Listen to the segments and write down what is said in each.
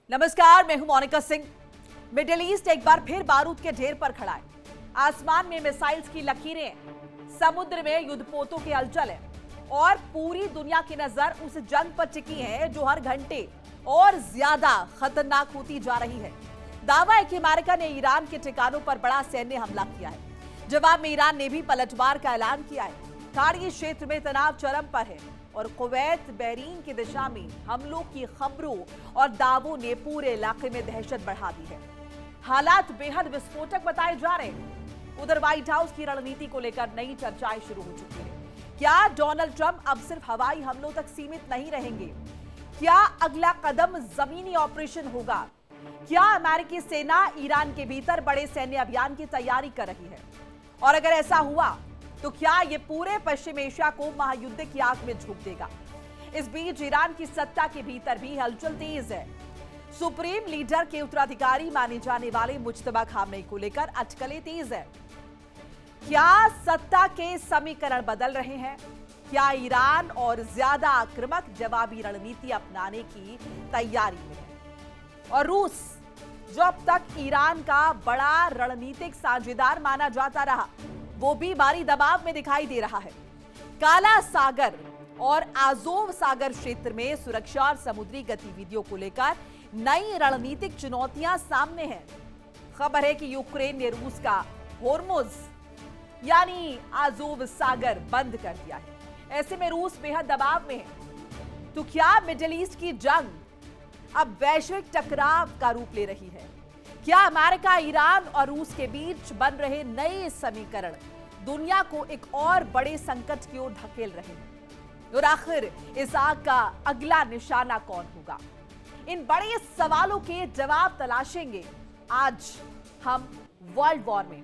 नमस्कार, मैं हूं मोनिका सिंह। मिडिल ईस्ट एक बार फिर बारूद के ढेर पर खड़ा है। आसमान में मिसाइल्स की लकीरें हैं, समुद्र में युद्धपोतों के हलचल है और पूरी दुनिया की नजर उस जंग पर टिकी है जो हर घंटे और ज्यादा खतरनाक होती जा रही है। दावा है कि अमेरिका ने ईरान के ठिकानों पर बड़ा सैन्य हमला किया है। जवाब में ईरान ने भी पलटवार का ऐलान किया है। खाड़ी क्षेत्र में तनाव चरम पर है और कुवैत बहरीन की दिशा में हमलों की खबरों और दावों ने पूरे इलाके में दहशत बढ़ा दी है। हालात बेहद विस्फोटक बताए जा रहे हैं। उधर व्हाइट हाउस की रणनीति को लेकर नई चर्चाएं शुरू हो चुकी है। क्या डोनाल्ड ट्रंप अब सिर्फ हवाई हमलों तक सीमित नहीं रहेंगे? क्या अगला कदम जमीनी ऑपरेशन होगा? क्या अमेरिकी सेना ईरान के भीतर बड़े सैन्य अभियान की तैयारी कर रही है? और अगर ऐसा हुआ तो क्या यह पूरे पश्चिम एशिया को महायुद्ध की आग में झोंक देगा? इस बीच ईरान की सत्ता के भीतर भी हलचल तेज है। सुप्रीम लीडर के उत्तराधिकारी माने जाने वाले मुज्तबा खामनेई को लेकर अटकलें तेज है। क्या सत्ता के समीकरण बदल रहे हैं? क्या ईरान और ज्यादा आक्रामक जवाबी रणनीति अपनाने की तैयारी में है? और रूस, जो अब तक ईरान का बड़ा रणनीतिक साझेदार माना जाता रहा, वो भी भारी दबाव में दिखाई दे रहा है। काला सागर और आज़ोव सागर क्षेत्र में सुरक्षा और समुद्री गतिविधियों को लेकर नई रणनीतिक चुनौतियां सामने हैं। खबर है कि यूक्रेन ने रूस का होर्मुज यानी आज़ोव सागर बंद कर दिया है। ऐसे में रूस बेहद दबाव में है। तो क्या मिडिल ईस्ट की जंग अब वैश्विक टकराव का रूप ले रही है? क्या अमेरिका, ईरान और रूस के बीच बन रहे नए समीकरण दुनिया को एक और बड़े संकट की ओर धकेल रहे हैं? और आखिर इस आग का अगला निशाना कौन होगा? इन बड़े सवालों के जवाब तलाशेंगे आज हम वर्ल्ड वॉर में।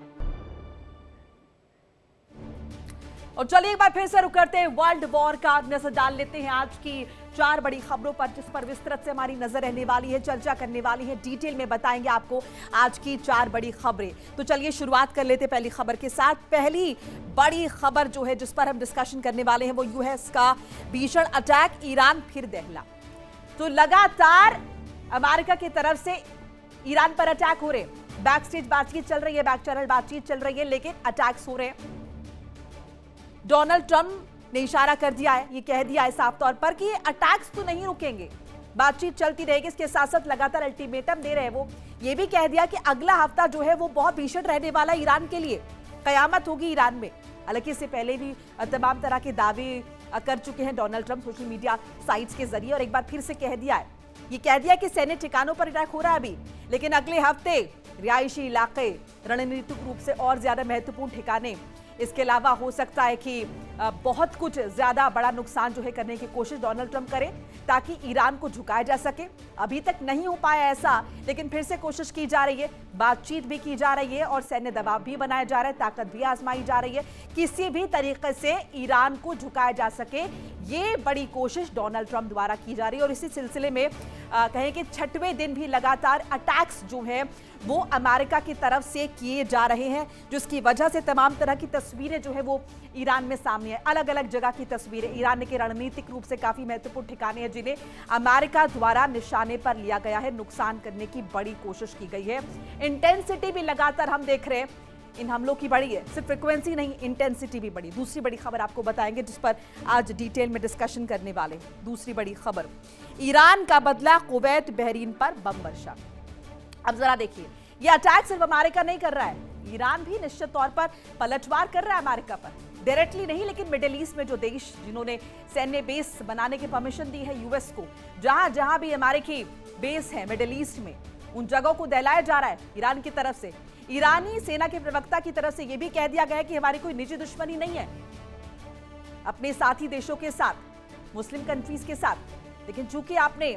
और चलिए एक बार फिर से रुक करते हैं वर्ल्ड वॉर का नजर डाल लेते हैं आज की 4 बड़ी खबरों पर, जिस पर विस्तृत से हमारी नजर रहने वाली है, चर्चा करने वाली है, डिटेल में बताएंगे आपको आज की 4 बड़ी खबरें। तो चलिए शुरुआत कर लेते हैं पहली खबर के साथ। पहली बड़ी खबर जो है जिस पर हम डिस्कशन करने वाले हैं वो यूएस का भीषण अटैक, ईरान फिर दहला। तो लगातार अमेरिका की तरफ से ईरान पर अटैक हो रहे हैं। बैक स्टेज बातचीत चल रही है, बैक चैनल बातचीत चल रही है, लेकिन अटैक्स हो रहे हैं। डोनाल्ड ट्रंप ने इशारा कर दिया है, ये कह दिया है साफ तौर पर कि ये अटैक्स तो नहीं रुकेंगे, बातचीत चलती रहेगी। इसके साथ साथ लगातार अल्टीमेटम दे रहे हैं। वो ये भी कह दिया कि अगला हफ्ता जो है वो बहुत भीषण रहने वाला है ईरान के लिए, कयामत होगी ईरान में। हालांकि इससे पहले भी तमाम तरह के दावे कर चुके हैं Donald Trump social media sites के जरिए, और एक बार फिर से कह दिया है, ये कह दिया कि सैन्य ठिकानों पर अटैक हो रहा है अभी, लेकिन अगले हफ्ते रिहायशी इलाके, रणनीतिक रूप से और ज्यादा महत्वपूर्ण ठिकाने, इसके अलावा हो सकता है कि बहुत कुछ ज्यादा बड़ा नुकसान जो है करने की कोशिश डोनाल्ड ट्रंप करें ताकि ईरान को झुकाया जा सके। अभी तक नहीं हो पाया ऐसा, लेकिन फिर से कोशिश की जा रही है, बातचीत भी की जा रही है और सैन्य दबाव भी बनाया जा रहा है, ताकत भी आजमाई जा रही है, किसी भी तरीके से ईरान को झुकाया जा सके। ये बड़ी कोशिश डोनाल्ड ट्रंप द्वारा की जा रही है और इसी सिलसिले में कहें कि 6वें दिन भी लगातार अटैक्स जो है वो अमेरिका की तरफ से किए जा रहे हैं, जिसकी वजह से तमाम तरह की तस्वीरें जो है वो ईरान में सामने है। अलग अलग जगह की तस्वीरें, ईरान के रणनीतिक रूप से काफी महत्वपूर्ण ठिकाने हैं जिन्हें अमेरिका द्वारा निशाने पर लिया गया है, नुकसान करने की बड़ी कोशिश की गई है। इंटेंसिटी भी लगातार हम देख रहे हैं इन हमलों की बढ़ी है, सिर्फ फ्रिक्वेंसी नहीं, इंटेंसिटी भी बढ़ी। दूसरी बड़ी खबर आपको बताएंगे जिस पर आज डिटेल में डिस्कशन करने वाले हैं। दूसरी बड़ी खबर, ईरान का बदला कुवैत बहरीन पर बम वर्षा। अब जरा देखिए, ये अटैक सिर्फ अमेरिका नहीं कर रहा है, ईरान भी निश्चित तौर पर पलटवार कर रहा है अमेरिका पर, डायरेक्टली नहीं, लेकिन मिडिल ईस्ट में जो देश जिन्होंने सैन्य बेस बनाने की परमिशन दी है यूएस को, जहां जहां भी अमेरिकी बेस है मिडिल ईस्ट में, उन जगहों को दहलाया जा रहा है ईरान की तरफ से। ईरानी सेना के प्रवक्ता की तरफ से यह भी कह दिया गया है कि हमारी कोई निजी दुश्मनी नहीं है अपने साथी देशों के साथ, मुस्लिम कंट्रीज के साथ, लेकिन चूंकि आपने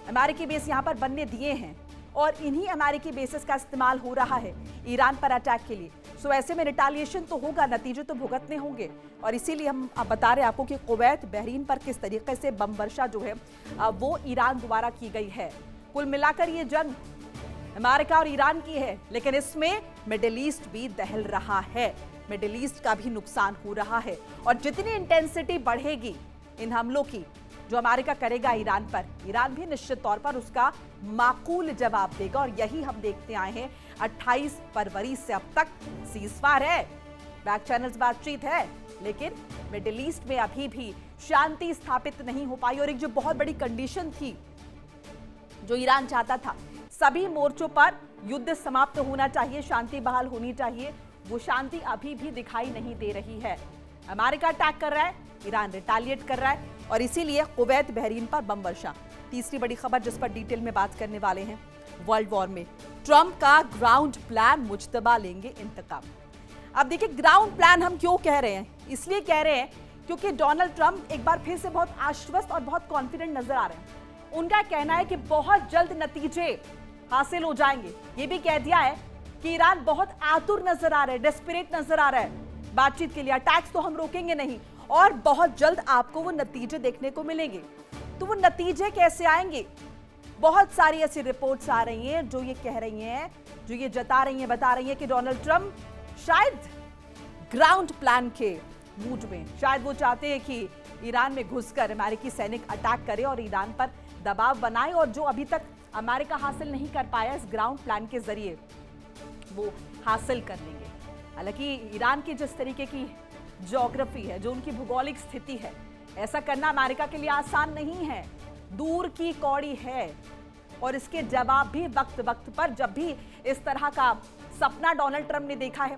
अमेरिकी बेस यहां पर बनने दिए हैं और इन्हीं अमेरिकी बेसिस का इस्तेमाल हो रहा है ईरान पर अटैक के लिए, सो ऐसे में रिटालिएशन तो होगा, नतीजे तो भुगतने होंगे। और इसीलिए हम बता रहे हैं आपको कि कुवैत बहरीन पर किस तरीके से बम वर्षा जो है वो ईरान द्वारा की गई है। कुल मिलाकर ये जंग अमेरिका और ईरान की है, लेकिन इसमें मिडिल ईस्ट भी दहल रहा है, मिडिल ईस्ट का भी नुकसान हो रहा है। और जितनी इंटेंसिटी बढ़ेगी इन हमलों की, जो अमेरिका करेगा ईरान पर, ईरान भी निश्चित तौर पर उसका माकूल जवाब देगा। और यही हम देखते आए हैं 28 फरवरी से अब तक सीजफायर है, बैक चैनल्स बातचीत है, लेकिन मिडिल ईस्ट में अभी भी शांति स्थापित नहीं हो पाई। और एक जो बहुत बड़ी कंडीशन थी जो ईरान चाहता था, सभी मोर्चों पर युद्ध समाप्त होना चाहिए, शांति बहाल होनी चाहिए, वो शांति अभी भी दिखाई नहीं दे रही है। अमेरिका अटैक कर रहा है, ईरान रिटेलिएट कर रहा है और इसीलिए कुवैत बहरीन पर बम वर्षा। तीसरी बड़ी खबर जिस पर डिटेल में बात करने वाले हैं, वर्ल्ड वॉर में ट्रंप का ग्राउंड प्लान, मुज्तबा लेंगे इंतकाम। अब देखिए ग्राउंड प्लान हम क्यों कह रहे हैं, इसलिए कह रहे हैं क्योंकि डोनाल्ड ट्रंप एक बार फिर से बहुत आश्वस्त और बहुत कॉन्फिडेंट नजर आ रहे हैं। उनका कहना है कि बहुत जल्द नतीजे हासिल हो जाएंगे। ये भी कह दिया है कि ईरान बहुत आतुर नजर आ रहा है, डेस्परेट नजर आ रहा है बातचीत के लिए, अटैक्स तो हम रोकेंगे नहीं और बहुत जल्द आपको वो नतीजे देखने को मिलेंगे। तो वो नतीजे कैसे आएंगे? बहुत सारी ऐसी रिपोर्ट्स आ रही हैं जो ये कह रही हैं, जो ये जता रही हैं, बता रही हैं कि डोनाल्ड ट्रंप शायद ग्राउंड प्लान के मूड में, शायद वो चाहते हैं कि ईरान में घुसकर अमेरिकी सैनिक अटैक करे और ईरान पर दबाव बनाए और जो अभी तक अमेरिका हासिल नहीं कर पाया इस ग्राउंड प्लान के जरिए वो हासिल कर लेंगे। हालांकि ईरान की जिस तरीके की ज्योग्राफी है, जो उनकी भौगोलिक स्थिति है, ऐसा करना अमेरिका के लिए आसान नहीं है, दूर की कौड़ी है। और इसके जवाब भी वक्त वक्त पर, जब भी इस तरह का सपना डोनाल्ड ट्रंप ने देखा है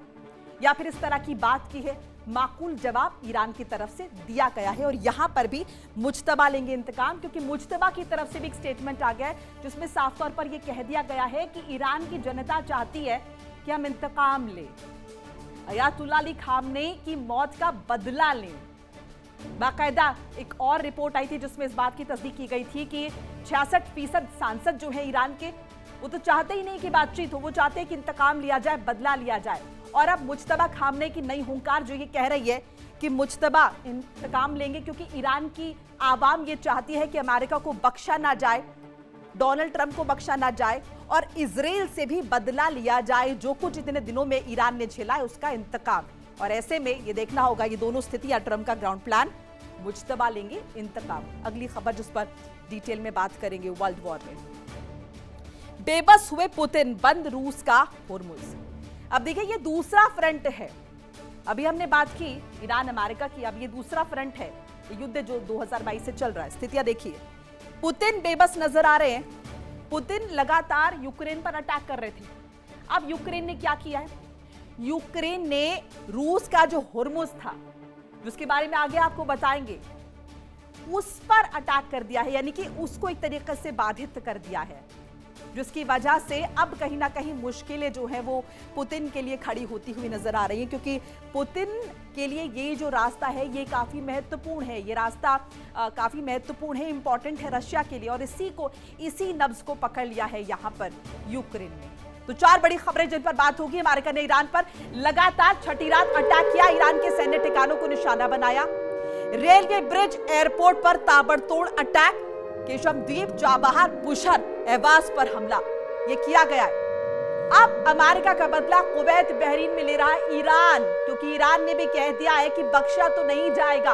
या फिर इस तरह की बात की है, माकूल जवाब ईरान की तरफ से दिया गया है। और यहां पर भी मुज्तबा लेंगे इंतकाम, क्योंकि मुज्तबा की तरफ से भी एक स्टेटमेंट आ गया है जिसमें साफ तौर पर यह कह दिया गया है कि ईरान की जनता चाहती है कि हम इंतकाम लें, अयातुल्लाह अली खामनेई की मौत का बदला लें। बाकायदा एक और रिपोर्ट आई थी जिसमें इस बात की तस्दीक की गई थी कि 66% सांसद जो है ईरान के, वो तो चाहते ही नहीं कि बातचीत हो, वो चाहते हैं कि इंतकाम लिया जाए, बदला लिया जाए। और अब मुज्तबा खामनेई की नई हुंकार जो ये कह रही है कि मुज्तबा इंतकाम लेंगे, क्योंकि ईरान की आवाम ये चाहती है कि अमेरिका को बख्शा ना जाए, डोनाल्ड ट्रंप को बख्शा ना जाए और इजराइल से भी बदला लिया जाए, जो कुछ इतने दिनों में ईरान ने झेला है उसका इंतकाम। और ऐसे में ये देखना होगा ये दोनों स्थितियां, ट्रंप का ग्राउंड प्लान, मुज्तबा लेंगे इंतकाम। अगली खबर जिस पर डिटेल में बात करेंगे, वर्ल्ड वॉर में बेबस हुए पुतिन, बंद रूस का होर्मुज। अब देखिए ये दूसरा फ्रंट है, अभी हमने बात की ईरान अमेरिका की, अब ये दूसरा फ्रंट है, ये युद्ध जो 2022 से चल रहा है। स्थितियां देखिए, पुतिन बेबस नजर आ रहे हैं। पुतिन लगातार यूक्रेन पर अटैक कर रहे थे। अब यूक्रेन ने क्या किया है, यूक्रेन ने रूस का जो होर्मुज था, जिसके बारे में आगे आपको बताएंगे, उस पर अटैक कर दिया है, यानी कि उसको एक तरीके से बाधित कर दिया है, जिसकी वजह से अब कहीं ना कहीं मुश्किलें जो है वो पुतिन के लिए खड़ी होती हुई नजर आ रही है। क्योंकि पुतिन के लिए ये जो रास्ता है ये काफी महत्वपूर्ण है, ये रास्ता काफी महत्वपूर्ण है, इंपॉर्टेंट है रशिया के लिए, और इसी नब्ज को पकड़ लिया है यहाँ पर यूक्रेन ने। तो चार बड़ी खबरें जिन पर बात होगी। अमेरिका ने ईरान पर लगातार छठी रात अटैक किया, ईरान के सैन्य ठिकानों को निशाना बनाया। रेलवे ब्रिज, एयरपोर्ट पर ताबड़तोड़ अटैक। केशमद्वीप, चाबहार, बुशहर, एवाज पर हमला ये किया गया है। अब अमेरिका का बदला कुवैत बहरीन में ले रहा है ईरान, क्योंकि ईरान ने भी कह दिया है कि बख्शा तो नहीं जाएगा,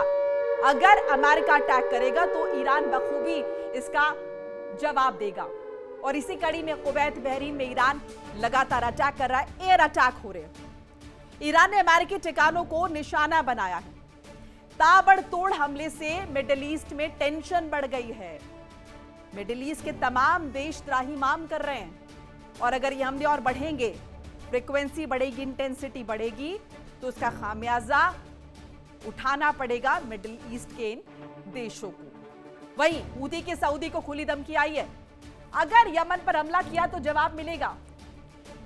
अगर अमेरिका अटैक करेगा तो ईरान बखूबी इसका जवाब देगा। और इसी कड़ी में कुवैत बहरीन में ईरान लगातार अटैक कर रहा है, एयर अटैक हो रहे हैं। ईरान ने अमेरिकी ठिकानों को निशाना बनाया है। ताबड़तोड़ हमले से मिडिल ईस्ट में टेंशन बढ़ गई है। मिडिल ईस्ट के तमाम देश त्राहिमाम कर रहे हैं, और अगर ये हमले और बढ़ेंगे, फ्रीक्वेंसी बढ़ेगी, इंटेंसिटी बढ़ेगी, तो उसका खामियाजा उठाना पड़ेगा मिडिल ईस्ट के इन देशों को। वहीं हूती के सऊदी को खुली धमकी आई है, अगर यमन पर हमला किया तो जवाब मिलेगा।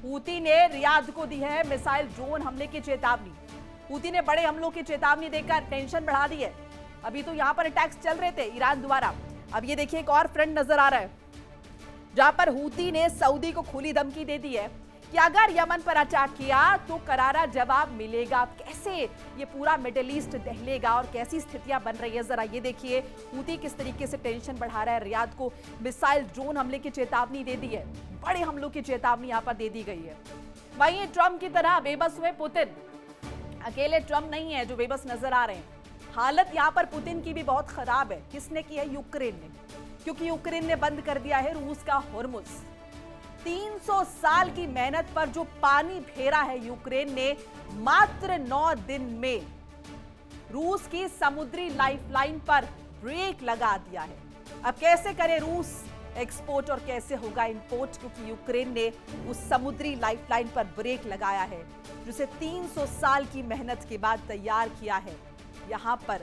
हूती ने रियाद को दी है मिसाइल ड्रोन हमले की चेतावनी। हूती ने बड़े हमलों की चेतावनी देकर टेंशन बढ़ा दी है। अभी तो यहां पर अटैक्स चल रहे थे ईरान द्वारा, अब ये देखिए एक और फ्रंट नजर आ रहा है जहां पर हूती ने सऊदी को खुली धमकी दे दी है कि अगर यमन पर अटैक किया तो करारा जवाब मिलेगा। कैसे ये पूरा मिडिल ईस्ट दहलेगा और कैसी स्थितियां बन रही है, जरा ये देखिए। हूती किस तरीके से टेंशन बढ़ा रहा है, रियाद को मिसाइल ड्रोन हमले की चेतावनी दे दी है, बड़े हमलों की चेतावनी यहां पर दे दी गई है। वहीं ट्रंप की तरह बेबस हुए पुतिन, अकेले ट्रंप नहीं है जो बेबस नजर आ रहे हैं, हालत यहाँ पर पुतिन की भी बहुत खराब है। किसने की है? यूक्रेन ने, क्योंकि यूक्रेन ने बंद कर दिया है रूस का होर्मुज। 300 साल की मेहनत पर जो पानी फेरा है यूक्रेन ने, मात्र 9 दिन में रूस की समुद्री लाइफलाइन पर ब्रेक लगा दिया है। अब कैसे करे रूस एक्सपोर्ट और कैसे होगा इंपोर्ट, क्योंकि यूक्रेन ने उस समुद्री लाइफलाइन पर ब्रेक लगाया है जिसे 300 साल की मेहनत के बाद तैयार किया है यहां पर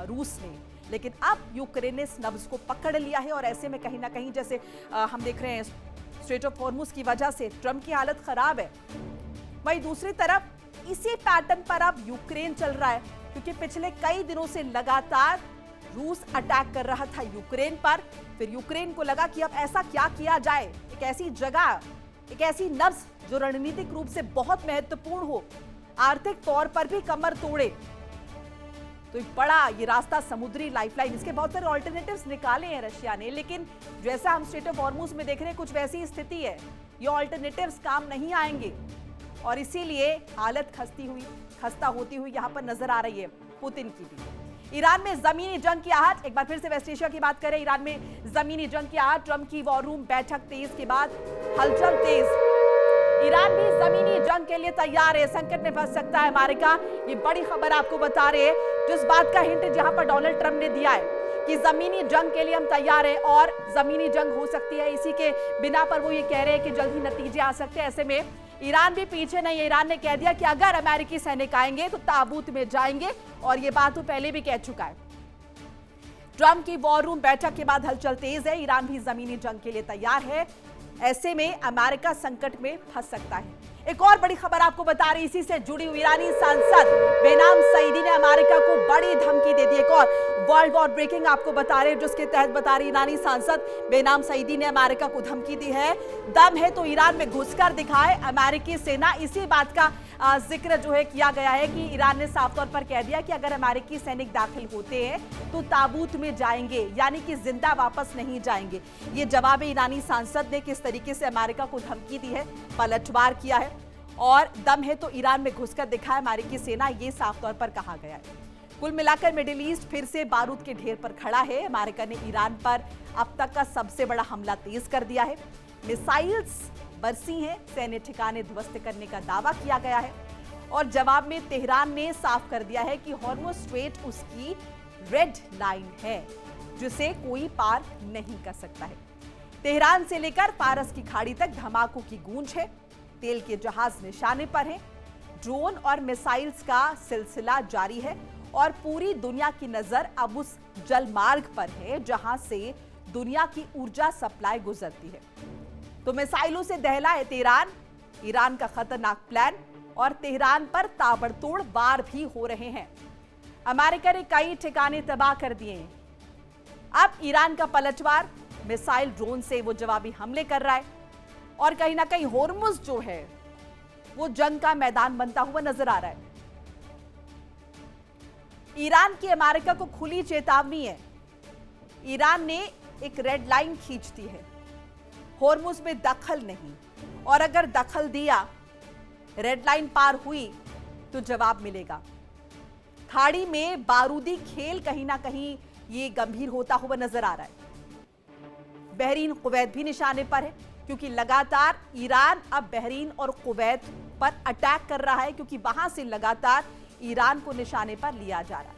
रूस ने। लेकिन अब यूक्रेन ने इस नब्ज को पकड़ लिया है और ऐसे में कहीं ना कहीं जैसे हम देख रहे हैं स्ट्रेट ऑफ हॉर्मुज की वजह से ट्रंप की हालत खराब है। वहीं दूसरी तरफ इसी पैटर्न पर अब यूक्रेन चल रहा है, क्योंकि पिछले कई दिनों से लगातार रूस अटैक कर रहा था यूक्रेन पर। फिर यूक्रेन को लगा कि अब ऐसा क्या किया जाए, एक ऐसी जगह, एक ऐसी नब्ज जो रणनीतिक रूप से बहुत महत्वपूर्ण हो, आर्थिक तौर पर भी कमर तोड़े। तो एक बड़ा ये रास्ता समुद्री लाइफलाइन, इसके बहुत सारे ऑल्टरनेटिव्स निकाले हैं रशिया ने, लेकिन जैसा हम स्ट्रेट ऑफ हॉर्मुज में देख रहे हैं कुछ वैसी स्थिति है, ये ऑल्टरनेटिव्स काम नहीं आएंगे और इसीलिए हालत खस्ता होती हुई यहां पर नजर आ रही है पुतिन की भी। ईरान में जमीनी जंग की आहट, एक बार फिर से वेस्ट एशिया की बात करें, ईरान में जमीनी जंग की आहट, ट्रंप की वॉर रूम बैठक तेज के बाद हलचल तेज। ईरान भी जमीनी जंग के लिए तैयार है, संकट में फंस सकता है अमेरिका, ये बड़ी खबर आपको बता रहे हैं। जिस बात का हिंट जहां पर डोनाल्ड ट्रंप ने दिया है कि जमीनी जंग के लिए हम तैयार हैं और जमीनी जंग हो सकती है, इसी के बिना पर वो ये कह रहे हैं कि जल्द ही नतीजे आ सकते हैं। ऐसे में ईरान भी पीछे नहीं है, ईरान ने कह दिया कि अगर अमेरिकी सैनिक आएंगे तो ताबूत में जाएंगे, और ये बात वो पहले भी कह चुका है। ट्रंप की वॉर रूम बैठक के बाद हलचल तेज है, ईरान भी जमीनी जंग के लिए तैयार है। ऐसे में अमेरिका संकट में फंस सकता है। एक और बड़ी खबर आपको बता रही, इसी से जुड़ी हुई, ईरानी सांसद बेनाम सईदी ने अमेरिका को बड़ी धमकी दे दी। एक और वर्ल्ड वॉर ब्रेकिंग आपको बता रहे, जिसके तहत बता रही ईरानी सांसद बेनाम सईदी ने अमेरिका को धमकी दी है, दम है तो ईरान में घुसकर दिखाए अमेरिकी सेना। इसी बात का जिक्र जो है किया गया है कि ईरान ने साफ तौर पर कह दिया कि अगर अमेरिकी सैनिक दाखिल होते हैं तो ताबूत में जाएंगे, यानी कि जिंदा वापस नहीं जाएंगे। ये जवाब ईरानी सांसद ने किस तरीके से अमेरिका को धमकी दी है, पलटवार किया है, और दम है तो ईरान में घुसकर दिखाए अमेरिकी सेना, ये साफ तौर पर कहा गया है। कुल मिलाकर मिडिल ईस्ट फिर से बारूद के ढेर पर खड़ा है। अमेरिका ने ईरान पर अब तक का सबसे बड़ा हमला तेज कर दिया है, मिसाइल्स बरसी हैं, सैन्य ठिकाने ध्वस्त करने का दावा किया गया है, और जवाब में तेहरान ने साफ कर दिया है कि हॉर्मुज स्ट्रेट उसकी रेड लाइन है, जिसे कोई पार नहीं कर सकता है। तेहरान से लेकर फारस की खाड़ी तक धमाकों की गूंज है, तेल के जहाज निशाने पर हैं, ड्रोन और मिसाइल्स का सिलसिला जारी है, और पूरी दुनिया की नजर अब उस जलमार्ग पर है जहां से दुनिया की ऊर्जा सप्लाई गुजरती है। तो मिसाइलों से दहला है तेहरान, ईरान का खतरनाक प्लान, और तेहरान पर ताबड़तोड़ वार भी हो रहे हैं। अमेरिका ने कई ठिकाने तबाह कर दिए हैं। अब ईरान का पलटवार, मिसाइल ड्रोन से वो जवाबी हमले कर रहा है, और कहीं ना कहीं हॉर्मुज जो है वो जंग का मैदान बनता हुआ नजर आ रहा है। ईरान की अमेरिका को खुली चेतावनी है, ईरान ने एक रेड लाइन खींच दी है, हॉर्मुज में दखल नहीं, और अगर दखल दिया, रेड लाइन पार हुई तो जवाब मिलेगा। खाड़ी में बारूदी खेल कहीं ना कहीं ये गंभीर होता हुआ नजर आ रहा है। बहरीन कुवैत भी निशाने पर है, क्योंकि लगातार ईरान अब बहरीन और कुवैत पर अटैक कर रहा है, क्योंकि वहां से लगातार ईरान को निशाने पर लिया जा रहा है।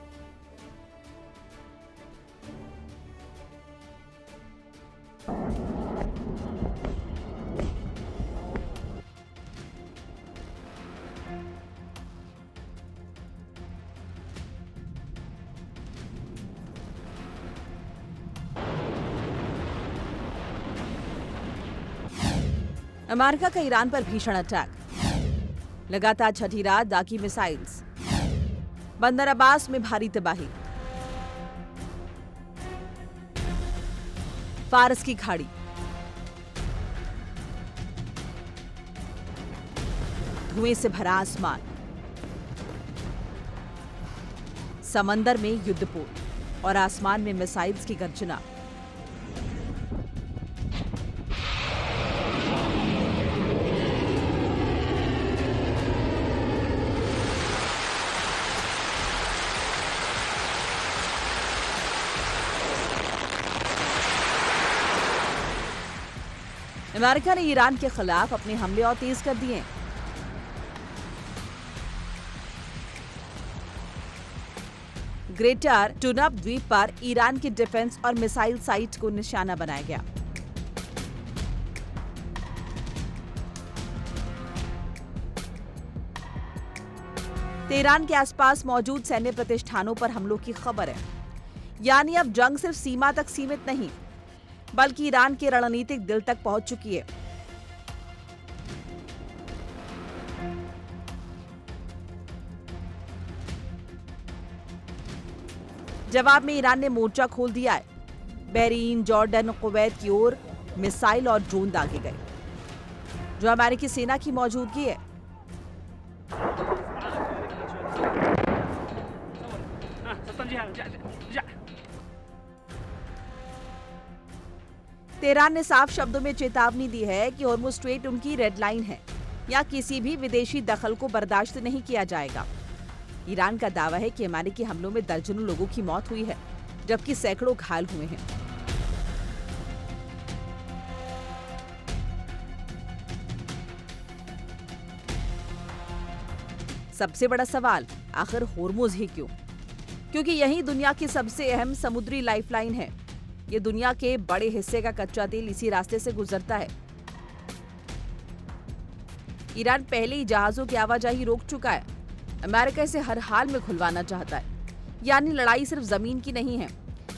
अमेरिका का ईरान पर भीषण अटैक, लगातार छठी रात दागी मिसाइल्स, बंदर अब्बास में भारी तबाही, फारस की खाड़ी, धुएं से भरा आसमान, समंदर में युद्धपोत और आसमान में मिसाइल्स की गर्जना। अमेरिका ने ईरान के खिलाफ अपने हमले और तेज कर दिए। ग्रेटर टूनब द्वीप पर ईरान की डिफेंस और मिसाइल साइट को निशाना बनाया गया। तेहरान के आसपास मौजूद सैन्य प्रतिष्ठानों पर हमलों की खबर है। यानी अब जंग सिर्फ सीमा तक सीमित नहीं, बल्कि ईरान के रणनीतिक दिल तक पहुंच चुकी है। जवाब में ईरान ने मोर्चा खोल दिया है। बहरीन, जॉर्डन, कुवैत की ओर मिसाइल और ड्रोन दागे गए, जो अमेरिकी सेना की मौजूदगी है। तेहरान ने साफ शब्दों में चेतावनी दी है कि हॉर्मुज़ स्ट्रेट उनकी रेड लाइन है, या किसी भी विदेशी दखल को बर्दाश्त नहीं किया जाएगा। ईरान का दावा है कि अमेरिकी हमलों में दर्जनों लोगों की मौत हुई है, जबकि सैकड़ों घायल हुए हैं। सबसे बड़ा सवाल, आखिर हॉर्मुज़ ही क्यों? क्योंकि यही दुनिया की सबसे अहम समुद्री लाइफलाइन है। ये दुनिया के बड़े हिस्से का कच्चा तेल इसी रास्ते से गुजरता है। ईरान पहले ही जहाजों की आवाजाही रोक चुका है। अमेरिका इसे हर हाल में खुलवाना चाहता है। यानी लड़ाई सिर्फ जमीन की नहीं है,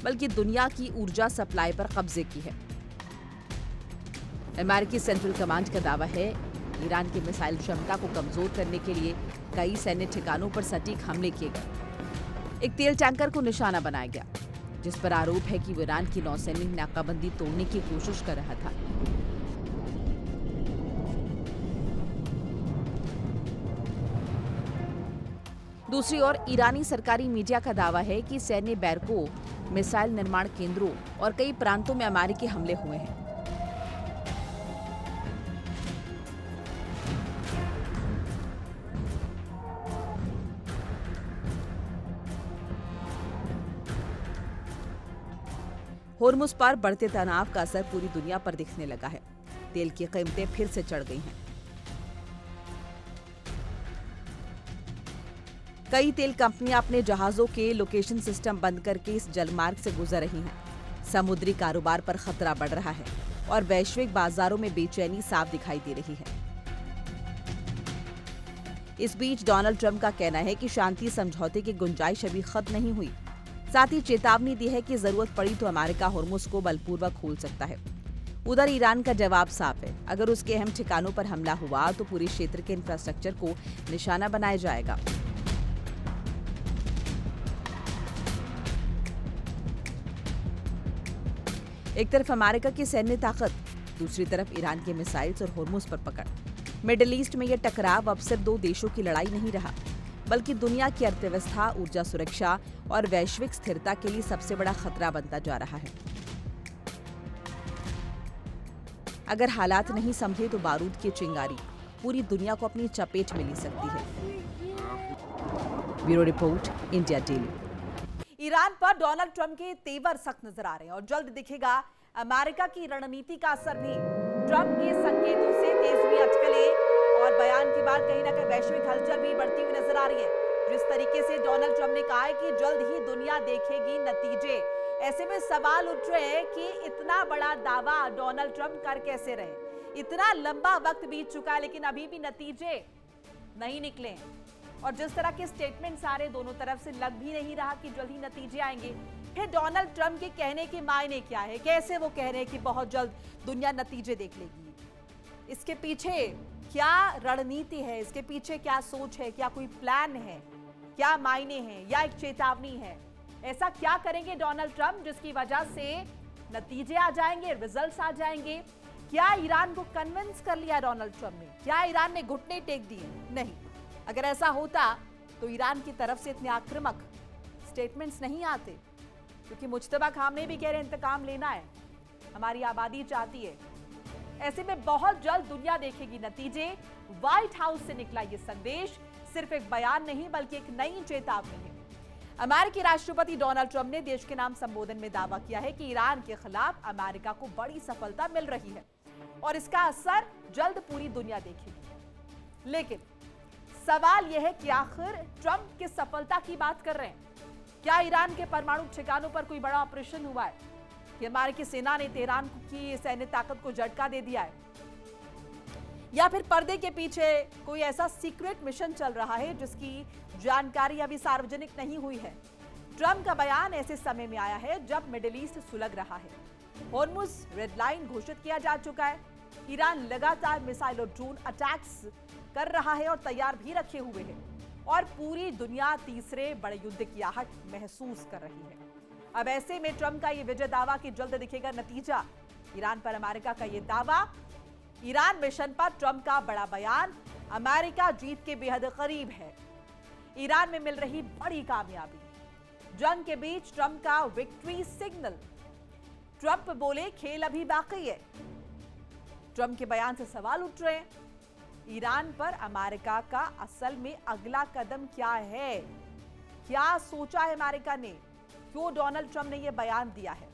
बल्कि दुनिया की ऊर्जा सप्लाई पर कब्जे की है। अमेरिकी सेंट्रल कमांड का दावा है ईरान की मिसाइल क्षमता को कमजोर करने के लिए कई सैन्य ठिकानों पर सटीक हमले किए गए। एक तेल टैंकर को निशाना बनाया गया, जिस पर आरोप है कि वो ईरान की नौसैनिक नाकाबंदी तोड़ने की कोशिश कर रहा था। दूसरी ओर ईरानी सरकारी मीडिया का दावा है कि सैन्य बैरकों, मिसाइल निर्माण केंद्रों और कई प्रांतों में अमेरिकी हमले हुए हैं। हॉर्मुज़ पर बढ़ते तनाव का असर पूरी दुनिया पर दिखने लगा है। तेल की कीमतें फिर से चढ़ गई हैं। कई तेल कंपनियां अपने जहाजों के लोकेशन सिस्टम बंद करके इस जलमार्ग से गुजर रही हैं। समुद्री कारोबार पर खतरा बढ़ रहा है और वैश्विक बाजारों में बेचैनी साफ दिखाई दे रही है। इस बीच डोनाल्ड ट्रंप का कहना है कि शांति समझौते की गुंजाइश अभी खत्म नहीं हुई। साथ ही चेतावनी दी है कि जरूरत पड़ी तो अमेरिका हॉर्मुज़ को बलपूर्वक खोल सकता है। उधर ईरान का जवाब साफ है, अगर उसके अहम ठिकानों पर हमला हुआ तो पूरे क्षेत्र के इंफ्रास्ट्रक्चर को निशाना बनाया जाएगा। एक तरफ अमेरिका की सैन्य ताकत, दूसरी तरफ ईरान के मिसाइल्स और हॉर्मुज़ पर पकड़। मिडिल ईस्ट में यह टकराव अब सिर्फ दो देशों की लड़ाई नहीं रहा, बल्कि दुनिया की अर्थव्यवस्था, ऊर्जा सुरक्षा और वैश्विक स्थिरता के लिए सबसे बड़ा खतरा बनता जा रहा है। अगर हालात नहीं संभले तो बारूद की चिंगारी पूरी दुनिया को अपनी चपेट में ले सकती है। Bureau report, India daily. Iran पर डोनाल्ड ट्रंप के तेवर सख्त नजर आ रहे हैं और जल्द दिखेगा अमेरिका की रणनीति का असर भी। ट्रंप के संकेतों से तेज हुई अटकलें और बयान के बाद कहीं ना कहीं वैश्विक हलचल भी बढ़ती हुई नजर आ रही है। जिस तरीके से डोनाल्ड ट्रंप ने कहा है कि जल्द ही दुनिया देखेगी नतीजे, ऐसे में सवाल उठ रहे हैं कि इतना बड़ा दावा डोनाल्ड ट्रंप कर कैसे रहे। इतना लंबा वक्त बीत चुका है लेकिन अभी भी नतीजे नहीं निकले और जिस तरह के स्टेटमेंट्स आ रहे दोनों तरफ से लग भी नहीं रहा कि जल्द ही नतीजे आएंगे। फिर डोनाल्ड ट्रंप के कहने के मायने क्या है? कैसे वो कह रहे हैं कि बहुत जल्द दुनिया नतीजे देख लेगी? इसके पीछे क्या रणनीति है? इसके पीछे क्या सोच है? क्या कोई प्लान है? क्या मायने हैं या एक चेतावनी है? ऐसा क्या करेंगे डोनाल्ड ट्रंप जिसकी वजह से नतीजे आ जाएंगे, रिजल्ट्स आ जाएंगे? क्या ईरान को कन्विंस कर लिया डोनाल्ड ट्रंप ने? क्या ईरान ने घुटने टेक दिए? नहीं। अगर ऐसा होता तो ईरान की तरफ से इतने आक्रामक स्टेटमेंट्स नहीं आते, क्योंकि मुज्तबा खामनेई भी कह रहे इंतकाम लेना है, हमारी आबादी चाहती है। ऐसे में बहुत जल्द दुनिया देखेगी नतीजे। व्हाइट हाउस से निकला ये संदेश सिर्फ एक बयान नहीं बल्कि एक नई चेतावनी है। अमेरिकी राष्ट्रपति डोनाल्ड ट्रंप ने देश के नाम संबोधन में दावा किया है कि ईरान के खिलाफ अमेरिका को बड़ी सफलता मिल रही है। और इसका असर जल्द पूरी दुनिया देखेगी। लेकिन सवाल यह है कि आखिर ट्रंप किस सफलता की बात कर रहे हैं? क्या ईरान के परमाणु ठिकानों पर कोई बड़ा ऑपरेशन हुआ है कि अमेरिकी सेना ने तेहरान की सैन्य ताकत को झटका दे दिया है, या फिर पर्दे के पीछे कोई ऐसा सीक्रेट मिशन चल रहा है जिसकी जानकारी अभी सार्वजनिक नहीं हुई है? ट्रंप का बयान ऐसे समय में आया है जब मिडिल ईस्ट सुलग रहा है, होर्मुज रेड लाइन घोषित किया जा चुका है, ईरान लगातार मिसाइल और ड्रोन अटैक्स कर रहा है और तैयार भी रखे हुए है, और पूरी दुनिया तीसरे बड़े युद्ध की आहट महसूस कर रही है। अब ऐसे में ट्रंप का ये विजय दावा कि जल्द दिखेगा नतीजा, ईरान पर अमेरिका का ये दावा, ईरान मिशन पर ट्रंप का बड़ा बयान, अमेरिका जीत के बेहद करीब है, ईरान में मिल रही बड़ी कामयाबी, जंग के बीच ट्रंप का विक्ट्री सिग्नल, ट्रंप बोले खेल अभी बाकी है। ट्रंप के बयान से सवाल उठ रहे हैं, ईरान पर अमेरिका का असल में अगला कदम क्या है? क्या सोचा है अमेरिका ने? क्यों डोनाल्ड ट्रंप ने यह बयान दिया है?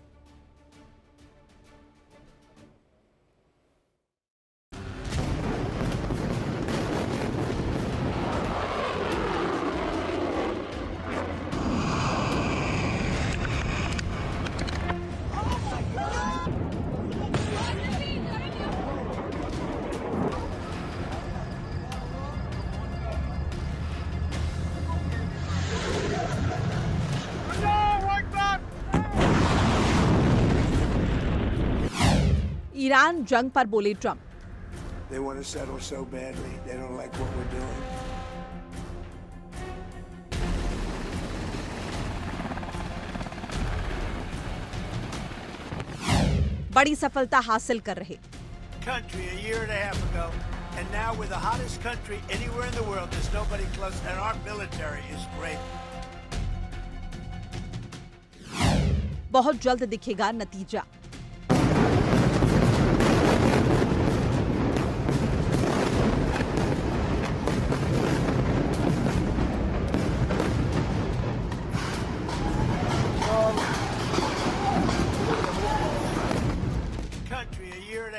ईरान जंग पर बोले Trump, They want to settle so badly. They don't like what we're doing. बड़ी सफलता हासिल कर रहे। Country a year and a half ago, and now we're the hottest country anywhere in the world. There's nobody close, and our military is great. बहुत जल्द दिखेगा नतीजा।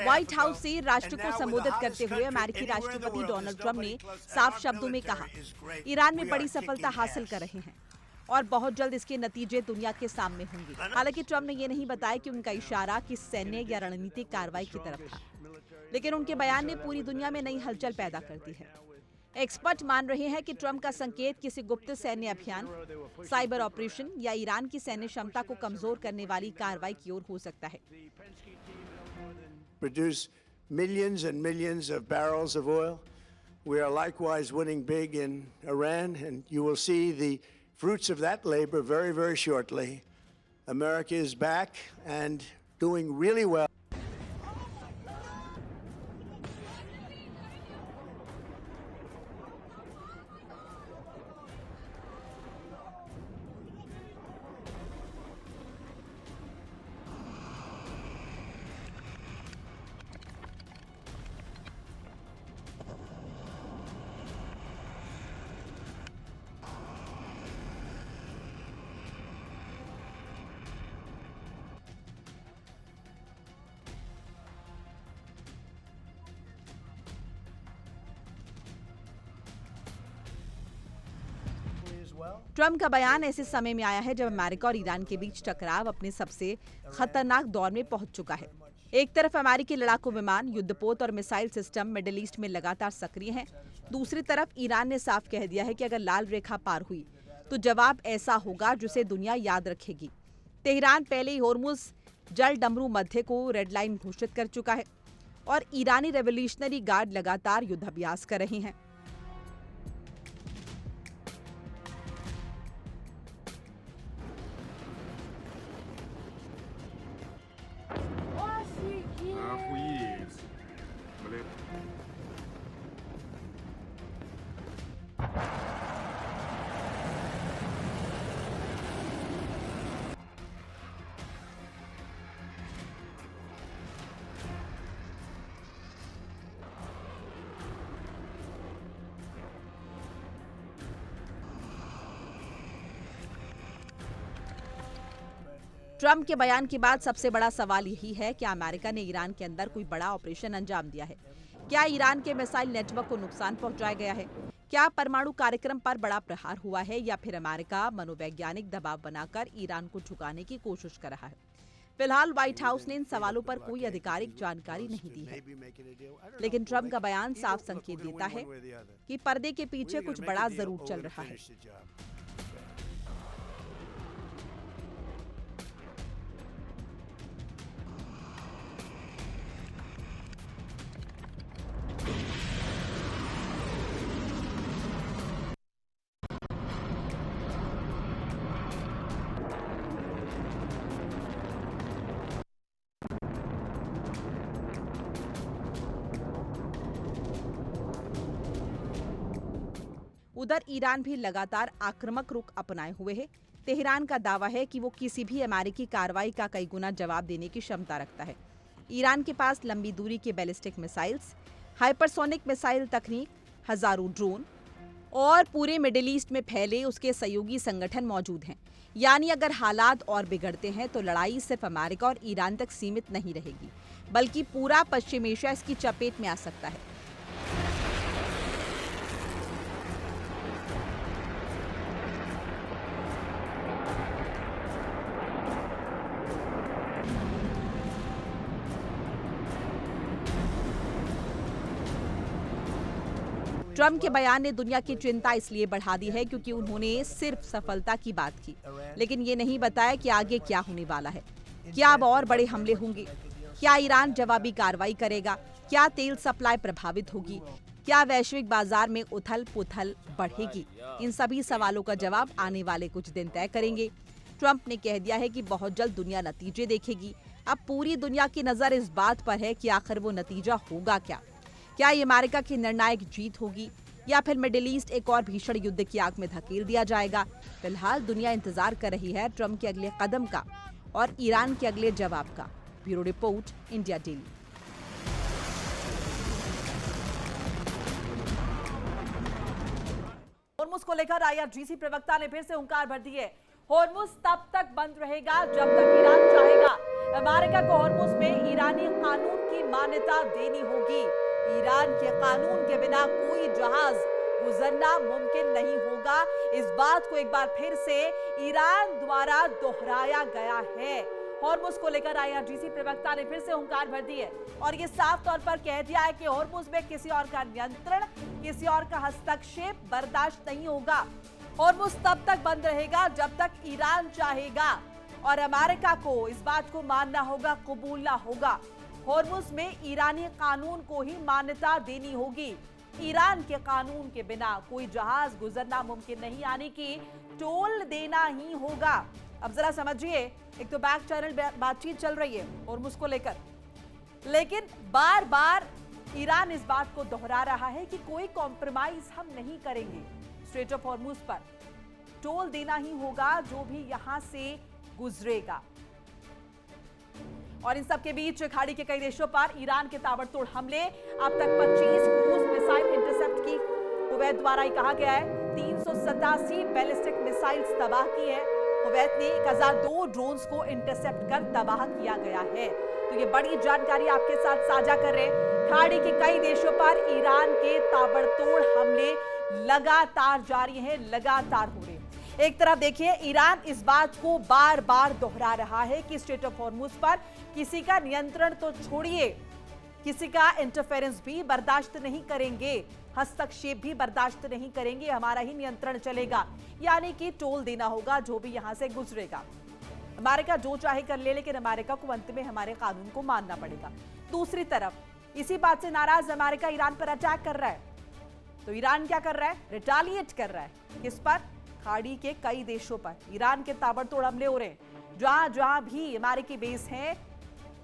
White house से राष्ट्र को संबोधित करते हुए अमेरिकी राष्ट्रपति डोनाल्ड ट्रंप ने साफ शब्दों में कहा, ईरान में बड़ी सफलता हासिल कर रहे हैं और बहुत जल्द इसके नतीजे दुनिया के सामने होंगे। हालांकि ट्रंप ने यह नहीं बताया कि उनका इशारा किस सैन्य या रणनीतिक कार्रवाई की तरफ था, लेकिन उनके बयान ने पूरी दुनिया में नई हलचल पैदा कर दी है। एक्सपर्ट मान रहे हैं कि ट्रंप का संकेत किसी गुप्त सैन्य अभियान, साइबर ऑपरेशन या ईरान की सैन्य क्षमता को कमजोर करने वाली कार्रवाई की ओर हो सकता है। Produce millions and millions of barrels of oil. We are likewise winning big in Iran, and you will see the fruits of that labor very, very shortly. America is back and doing really well. Trump का बयान ऐसे समय में आया है जब America और Iran के बीच टकराव अपने सबसे खतरनाक दौर में पहुंच चुका है। एक तरफ अमेरिकी लड़ाकू विमान, युद्धपोत और मिसाइल सिस्टम मिडिल ईस्ट में लगातार सक्रिय हैं। दूसरी तरफ ईरान ने साफ कह दिया है कि अगर लाल रेखा पार हुई तो जवाब ऐसा होगा जिसे दुनिया याद रखेगी। तेहरान पहले ही होर्मुज जल डमरू मध्य को रेड लाइन घोषित कर चुका है और ईरानी रेवोल्यूशनरी गार्ड लगातार युद्धाभ्यास कर रहे हैं। ट्रंप के बयान के बाद सबसे बड़ा सवाल यही है कि अमेरिका ने ईरान के अंदर कोई बड़ा ऑपरेशन अंजाम दिया है। क्या ईरान के मिसाइल नेटवर्क को नुकसान पहुंचाया गया है? क्या परमाणु कार्यक्रम पर बड़ा प्रहार हुआ है या फिर अमेरिका मनोवैज्ञानिक दबाव बनाकर ईरान को झुकाने की कोशिश कर रहा है? फिलहाल व्हाइट हाउस ने इन सवालों पर कोई आधिकारिक जानकारी नहीं दी है, लेकिन ट्रंप का बयान साफ संकेत देता है कि पर्दे के पीछे कुछ बड़ा जरूर चल रहा है। उधर ईरान भी लगातार आक्रामक रुख अपनाए हुए है। तेहरान का दावा है कि वो किसी भी अमेरिकी कार्रवाई का कई गुना जवाब देने की क्षमता रखता है। ईरान के पास लंबी दूरी के बैलिस्टिक मिसाइल्स, हाइपरसोनिक मिसाइल तकनीक, हजारों ड्रोन और पूरे मिडिल ईस्ट में फैले उसके सहयोगी संगठन मौजूद हैं। यानी अगर हालात और बिगड़ते हैं तो लड़ाई सिर्फ अमेरिका और ईरान तक सीमित नहीं रहेगी, बल्कि पूरा पश्चिम एशिया इसकी चपेट में आ सकता है। ट्रंप के बयान ने दुनिया की चिंता इसलिए बढ़ा दी है क्योंकि उन्होंने सिर्फ सफलता की बात की, लेकिन ये नहीं बताया कि आगे क्या होने वाला है। क्या अब और बड़े हमले होंगे? क्या ईरान जवाबी कार्रवाई करेगा? क्या तेल सप्लाई प्रभावित होगी? क्या वैश्विक बाजार में उथल पुथल बढ़ेगी? इन सभी सवालों का जवाब आने वाले कुछ दिन तय करेंगे। ट्रंप ने कह दिया है कि बहुत जल्द दुनिया नतीजे देखेगी। अब पूरी दुनिया की नजर इस बात पर है कि आखिर वो नतीजा होगा क्या। क्या ये अमेरिका की निर्णायक जीत होगी या फिर मिडिल ईस्ट एक और भीषण युद्ध की आग में धकेल दिया जाएगा? फिलहाल दुनिया इंतजार कर रही है ट्रंप के अगले कदम का और ईरान के अगले जवाब का। Bureau report, India daily. Hormuz को लेकर आईआरजीसी प्रवक्ता ने फिर से हुंकार भर दी है। होर्मुज तब तक बंद रहेगा जब तक ईरान चाहेगा। अमेरिका को होर्मुज में ईरानी कानून की मान्यता देनी होगी। ईरान के कानून के बिना कोई जहाज गुजरना मुमकिन नहीं होगा। इस बात को एक बार फिर से ईरान द्वारा दोहराया गया है। होर्मुज को लेकर आईआरजीसी प्रवक्ता ने फिर से हुंकार भर दी है और ये साफ तौर पर कह दिया है कि होर्मुज में किसी और का नियंत्रण, किसी और का हस्तक्षेप बर्दाश्त नहीं होगा। होर्मुज तब तक बंद रहेगा जब तक ईरान चाहेगा और अमेरिका को इस बात को मानना होगा, कबूलना होगा। होर्मुज में ईरानी कानून को ही मान्यता देनी होगी। ईरान के कानून के बिना कोई जहाज गुजरना मुमकिन नहीं, यानी कि टोल देना ही होगा। अब जरा समझिए, एक तो बैक चैनल बातचीत चल रही है होर्मुज को लेकर, लेकिन बार बार ईरान इस बात को दोहरा रहा है कि कोई कॉम्प्रोमाइज हम नहीं करेंगे। स्ट्रेट ऑफ होर्मुज पर टोल देना ही होगा जो भी यहां से गुजरेगा। और इन सब के बीच खाड़ी के कई देशों पर ईरान के ताबड़तोड़ हमले। अब तक 25 क्रूज मिसाइल इंटरसेप्ट की कुवैत द्वारा ही कहा गया है। 387 बैलिस्टिक मिसाइल्स तबाह की है। कुवैत ने 1002 ड्रोन्स को इंटरसेप्ट कर तबाह किया गया है। तो ये बड़ी जानकारी आपके साथ साझा कर रहे हैं। खाड़ी के कई देशों पर ईरान के ताबड़तोड़ हमले लगातार जारी हैं, लगातार हो रहे हैं। एक तरफ देखिए, ईरान इस बात को बार बार दोहरा रहा है कि स्ट्रेट ऑफ होर्मुज पर किसी का नियंत्रण तो छोड़िए, किसी का इंटरफेरेंस भी बर्दाश्त नहीं करेंगे, हस्तक्षेप भी बर्दाश्त नहीं करेंगे, हमारा ही नियंत्रण चलेगा। यानी कि टोल देना होगा जो भी यहां से गुजरेगा। अमेरिका जो चाहे कर ले, लेकिन अमेरिका को अंत में हमारे कानून को मानना पड़ेगा। दूसरी तरफ इसी बात से नाराज अमेरिका ईरान पर अटैक कर रहा है, तो ईरान क्या कर रहा है? रिटालिएट कर रहा है। किस पर? खाड़ी के कई देशों पर ईरान के ताबड़तोड़ हमले हो रहे हैं। जहां जहां भी अमेरिकी बेस हैं,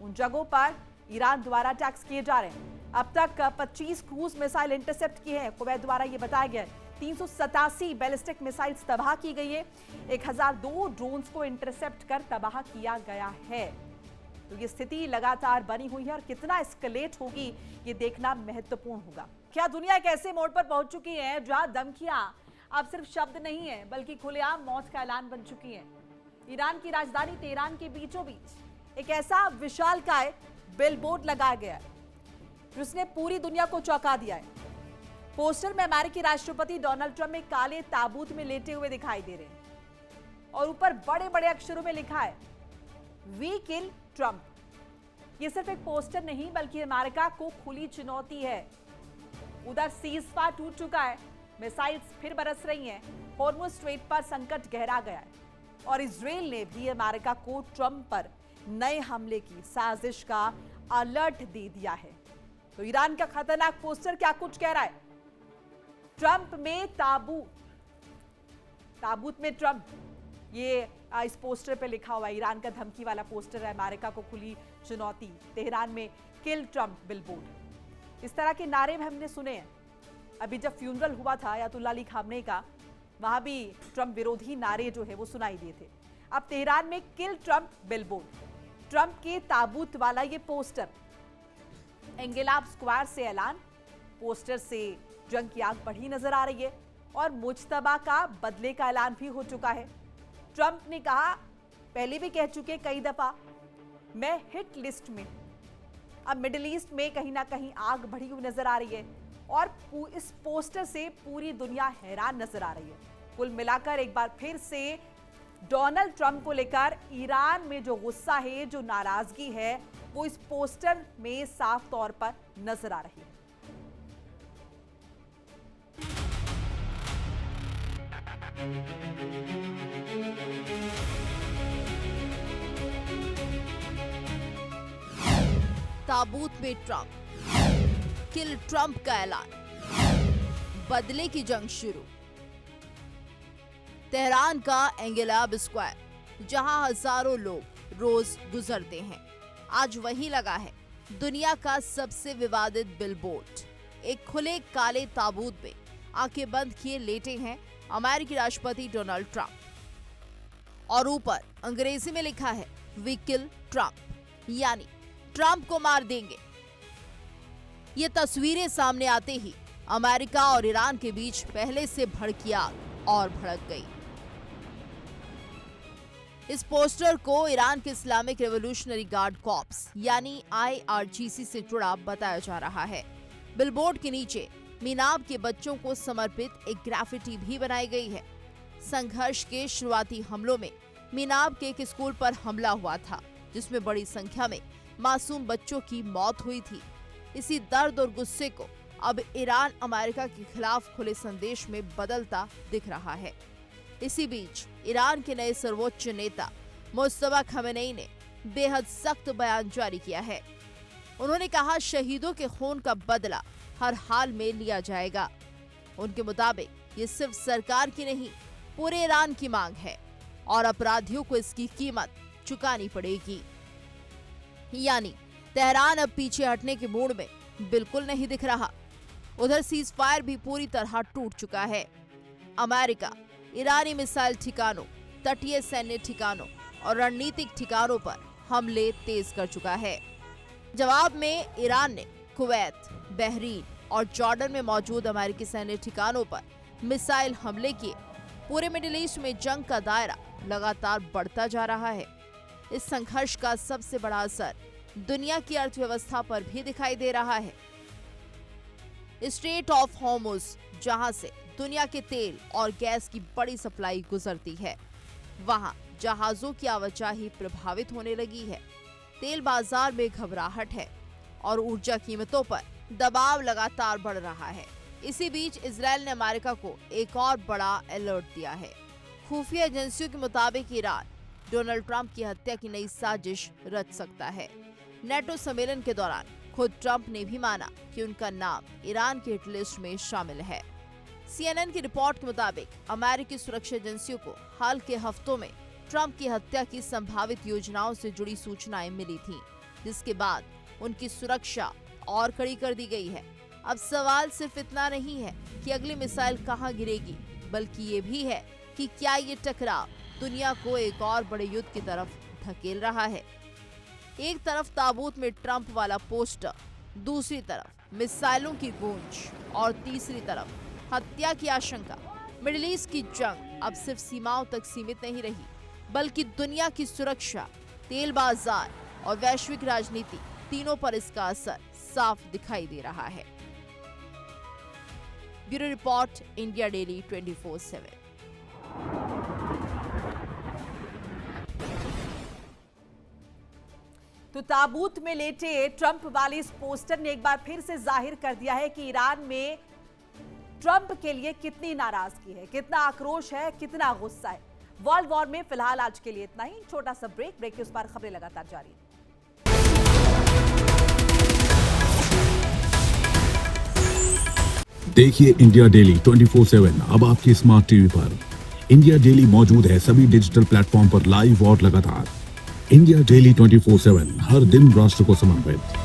उन जगहों पर ईरान द्वारा अटैक्स किए जा रहे हैं। अब तक 25 क्रूज मिसाइल इंटरसेप्ट किए हैं, कुवैत द्वारा यह बताया गया है। 387 बैलिस्टिक मिसाइल्स तबाह की गई है। 1002 ड्रोन्स को इंटरसेप्ट कर तबाह किया गया है। तो ये स्थिति लगातार बनी हुई है और कितना एस्केलेट होगी ये देखना महत्वपूर्ण होगा। क्या दुनिया एक ऐसे मोड़ पर पहुंच चुकी है जहां धमकियां अब सिर्फ शब्द नहीं है, बल्कि खुलेआम मौत का ऐलान बन चुकी है? ईरान की राजधानी तेहरान के बीचों बीच एक ऐसा विशालकाय बिलबोर्ड लगाया गया है जिसने पूरी दुनिया को चौंका दिया है। पोस्टर में अमेरिकी राष्ट्रपति डोनाल्ड ट्रंप एक काले ताबूत में लेटे हुए दिखाई दे रहे हैं और ऊपर बड़े बड़े अक्षरों में लिखा है वी किल ट्रंप। ये सिर्फ एक पोस्टर नहीं बल्कि अमेरिका को खुली चुनौती है। उधर सीज फायर टूट चुका है, मिसाइल्स फिर बरस रही हैं, हॉर्मुज स्ट्रेट पर संकट गहरा गया है और इजराइल ने भी अमेरिका को ट्रंप पर नए हमले की साजिश का अलर्ट दे दिया है। तो ईरान का खतरनाक पोस्टर क्या कुछ कह रहा है? ट्रंप में ताबूत में ट्रंप, ये इस पोस्टर पे लिखा हुआ है। ईरान का धमकी वाला पोस्टर है, अमेरिका को खुली चुनौती, तेहरान में किल ट्रंप बिलबोर्ड। इस तरह के नारे भी हमने सुने हैं। अभी जब फ्यूनरल हुआ था अयातुल्लाह अली खामनेई का, वहां भी ट्रंप विरोधी नारे जो है वो सुनाई दिए थे। अब तेहरान में किल ट्रंप बिलबोर्ड, ट्रंप के ताबूत वाला ये पोस्टर, एंगेलाब स्क्वायर से ऐलान। पोस्टर से जंग की आग बढ़ी नजर आ रही है और मुज्तबा का बदले का ऐलान भी हो चुका है। ट्रंप ने कहा, पहले भी कह चुके कई दफा, मैं हिट लिस्ट में। अब मिडिल ईस्ट में कहीं ना कहीं आग बढ़ी हुई नजर आ रही है और इस पोस्टर से पूरी दुनिया हैरान नजर आ रही है। कुल मिलाकर एक बार फिर से डोनाल्ड ट्रंप को लेकर ईरान में जो गुस्सा है, जो नाराजगी है, वो इस पोस्टर में साफ तौर पर नजर आ रही है। ताबूत में ट्रंप, किल ट्रंप का ऐलान, बदले की जंग शुरू। तेहरान का एंगेलाब स्क्वायर, जहां हजारों लोग रोज गुजरते हैं, आज वही लगा है दुनिया का सबसे विवादित बिलबोर्ड। एक खुले काले ताबूत में आंखें बंद किए लेटे हैं अमेरिकी राष्ट्रपति डोनाल्ड ट्रंप और ऊपर अंग्रेजी में लिखा है वी किल ट्रंप, यानी ट्रंप को मार देंगे। ये तस्वीरें सामने आते ही अमेरिका और ईरान के बीच पहले से भड़की आग और भड़क गई। इस पोस्टर को ईरान के इस्लामिक रेवोल्यूशनरी गार्ड कॉर्प्स यानी IRGC से जुड़ा बताया जा रहा है। बिलबोर्ड के नीचे मीनाब के बच्चों को समर्पित एक ग्राफिटी भी बनाई गई है। संघर्ष के शुरुआती हमलों में मीनाब के एक स्कूल पर हमला हुआ था, जिसमें बड़ी संख्या में मासूम बच्चों की मौत हुई थी। इसी दर्द और गुस्से को अब ईरान अमेरिका के खिलाफ खुले संदेश में बदलता दिख रहा है। इसी बीच ईरान के नए सर्वोच्च नेता मुज्तबा खमेनेई ने बेहद सख्त बयान जारी किया है। उन्होंने कहा, शहीदों के खून का बदला हर हाल में लिया जाएगा। उनके मुताबिक ये सिर्फ सरकार की नहीं, पूरे ईरान की मांग है और अपराधियों को इसकी कीमत चुकानी पड़ेगी। यानी तेहरान अब पीछे हटने के मूड में बिल्कुल नहीं दिख रहा। उधर सीज फायर भी पूरी तरह टूट चुका है। अमेरिका ईरानी मिसाइल ठिकानों, तटीय सैन्य ठिकानों और रणनीतिक ठिकानों पर हमले तेज कर चुका है। जवाब में ईरान ने कुवैत, बहरीन और जॉर्डन में मौजूद अमेरिकी सैन्य ठिकानों पर मिसाइल हमले किए। पूरे मिडिल ईस्ट में जंग का दायरा लगातार बढ़ता जा रहा है। इस संघर्ष का सबसे बड़ा असर दुनिया की अर्थव्यवस्था पर भी दिखाई दे रहा है। स्ट्रेट ऑफ हॉर्मुज, जहां से दुनिया के तेल और गैस की बड़ी सप्लाई गुजरती है, वहां जहाजों की आवाजाही प्रभावित होने लगी है। तेल बाजार में घबराहट है और ऊर्जा कीमतों पर दबाव लगातार बढ़ रहा है। इसी बीच इजराइल ने अमेरिका को एक और बड़ा अलर्ट दिया है। खुफिया एजेंसियों के मुताबिक ईरान डोनाल्ड ट्रंप की हत्या की नई साजिश रच सकता है। नेटो सम्मेलन के दौरान खुद ट्रंप ने भी माना कि उनका नाम ईरान की हिट लिस्ट में शामिल है। CNN की रिपोर्ट के मुताबिक अमेरिकी सुरक्षा एजेंसियों को हाल के हफ्तों में ट्रंप की हत्या की संभावित योजनाओं से जुड़ी सूचनाएं मिली थीं, जिसके बाद उनकी सुरक्षा और कड़ी कर दी गई है। अब सवाल सिर्फ इतना नहीं है कि अगली मिसाइल कहां गिरेगी, बल्कि ये भी है कि क्या ये टकराव दुनिया को एक और बड़े युद्ध की तरफ धकेल रहा है। एक तरफ ताबूत में ट्रंप वाला पोस्टर, दूसरी तरफ मिसाइलों की गूंज और तीसरी तरफ हत्या की आशंका। मिडिल ईस्ट की जंग अब सिर्फ सीमाओं तक सीमित नहीं रही, बल्कि दुनिया की सुरक्षा, तेल बाजार और वैश्विक राजनीति तीनों पर इसका असर साफ दिखाई दे रहा है। Bureau report, India daily 24/7। तो ताबूत में लेटे ट्रंप वाले इस पोस्टर ने एक बार फिर से जाहिर कर दिया है कि ईरान में ट्रंप के लिए कितनी नाराजगी है, कितना आक्रोश है, कितना गुस्सा है। वर्ल्ड वॉर में फिलहाल आज के लिए इतना ही। छोटा सा ब्रेक के उस पर खबरें लगातार जारी हैं। देखिए इंडिया डेली 24/7 अब आपकी स्मार्ट टीवी पर। इंडिया डेली मौजूद है सभी डिजिटल प्लेटफॉर्म पर लाइव और लगातार। इंडिया डेली 24/7 हर दिन राष्ट्र को समर्पित।